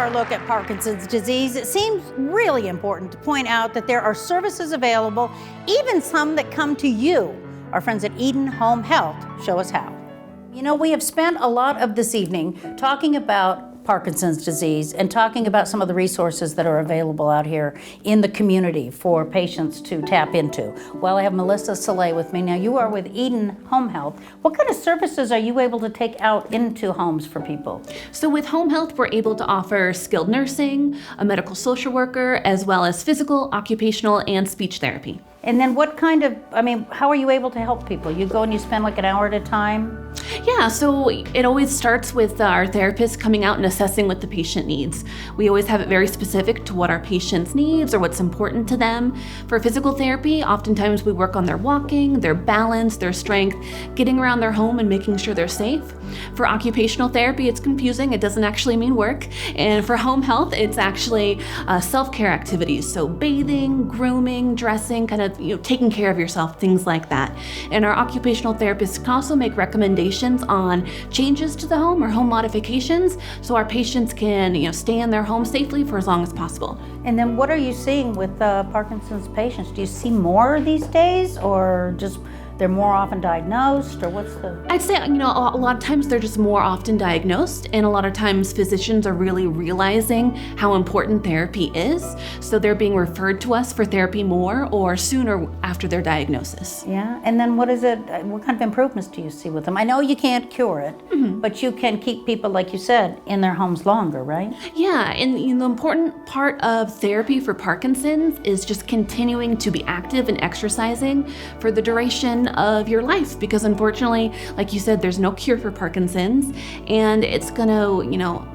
our look at Parkinson's disease, it seems really important to point out that there are services available, even some that come to you. Our friends at Eden Home Health show us how. You know, we have spent a lot of this evening talking about Parkinson's disease and talking about some of the resources that are available out here in the community for patients to tap into. Well, I have Melissa Soleil with me. Now, you are with Eden Home Health. What kind of services are you able to take out into homes for people? So with home health, we're able to offer skilled nursing, a medical social worker, as well as physical, occupational, and speech therapy. And then what kind of, how are you able to help people? You go and you spend like an hour at a time? Yeah, so it always starts with our therapist coming out and assessing what the patient needs. We always have it very specific to what our patient's needs or what's important to them. For physical therapy, oftentimes we work on their walking, their balance, their strength, getting around their home and making sure they're safe. For occupational therapy, it's confusing. It doesn't actually mean work. And for home health, it's actually self-care activities. So bathing, grooming, dressing, kind of taking care of yourself, things like that. And our occupational therapists can also make recommendations on changes to the home or home modifications so our patients can stay in their home safely for as long as possible. And then what are you seeing with Parkinson's patients? Do you see more these days, or just they're more often diagnosed, or what's the? I'd say, a lot of times they're just more often diagnosed, and a lot of times physicians are really realizing how important therapy is. So they're being referred to us for therapy more or sooner after their diagnosis. Yeah, and then what kind of improvements do you see with them? I know you can't cure it, but you can keep people, like you said, in their homes longer, right? Yeah, and the important part of therapy for Parkinson's is just continuing to be active and exercising for the duration of your life, because unfortunately, like you said, there's no cure for Parkinson's, and it's gonna,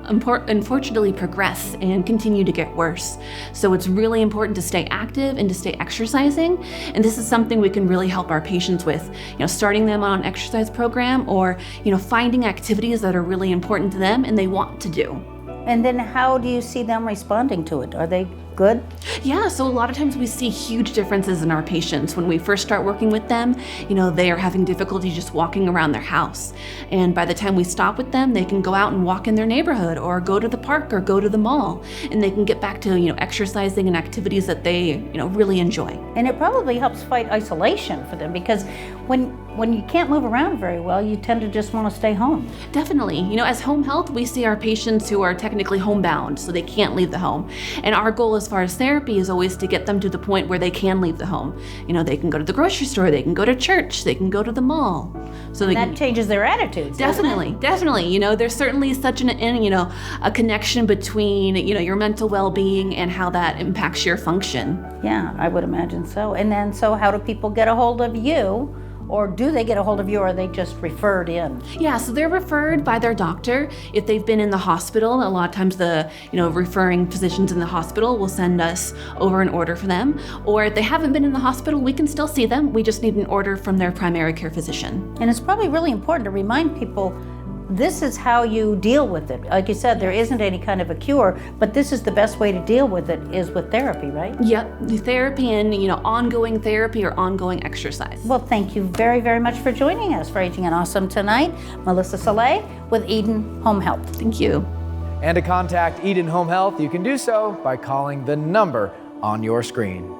unfortunately progress and continue to get worse. So it's really important to stay active and to stay exercising, and this is something we can really help our patients with, starting them on an exercise program or, finding activities that are really important to them and they want to do. And then how do you see them responding to it? Are they good? Yeah, so a lot of times we see huge differences in our patients. When we first start working with them, they are having difficulty just walking around their house. And by the time we stop with them, they can go out and walk in their neighborhood or go to the park or go to the mall. And they can get back to, exercising and activities that they, really enjoy. And it probably helps fight isolation for them, because when you can't move around very well, you tend to just want to stay home. Definitely. As home health, we see our patients who are technically homebound, so they can't leave the home. And our goal as far as therapy is always to get them to the point where they can leave the home. They can go to the grocery store, they can go to church, they can go to the mall. So that changes their attitudes. Definitely. There's certainly such a connection between, your mental well-being and how that impacts your function. Yeah, I would imagine so. And then, so how do people get a hold of you? Or do they get a hold of you, or are they just referred in? Yeah, so they're referred by their doctor. If they've been in the hospital, a lot of times the referring physicians in the hospital will send us over an order for them. Or if they haven't been in the hospital, we can still see them. We just need an order from their primary care physician. And it's probably really important to remind people this is how you deal with it. Like you said, there isn't any kind of a cure, but this is the best way to deal with it, is with therapy, right? Yep, the therapy and ongoing therapy or ongoing exercise. Well, thank you very, very much for joining us for Aging and Awesome tonight. Melissa Soleil with Eden Home Health. Thank you. And to contact Eden Home Health, you can do so by calling the number on your screen.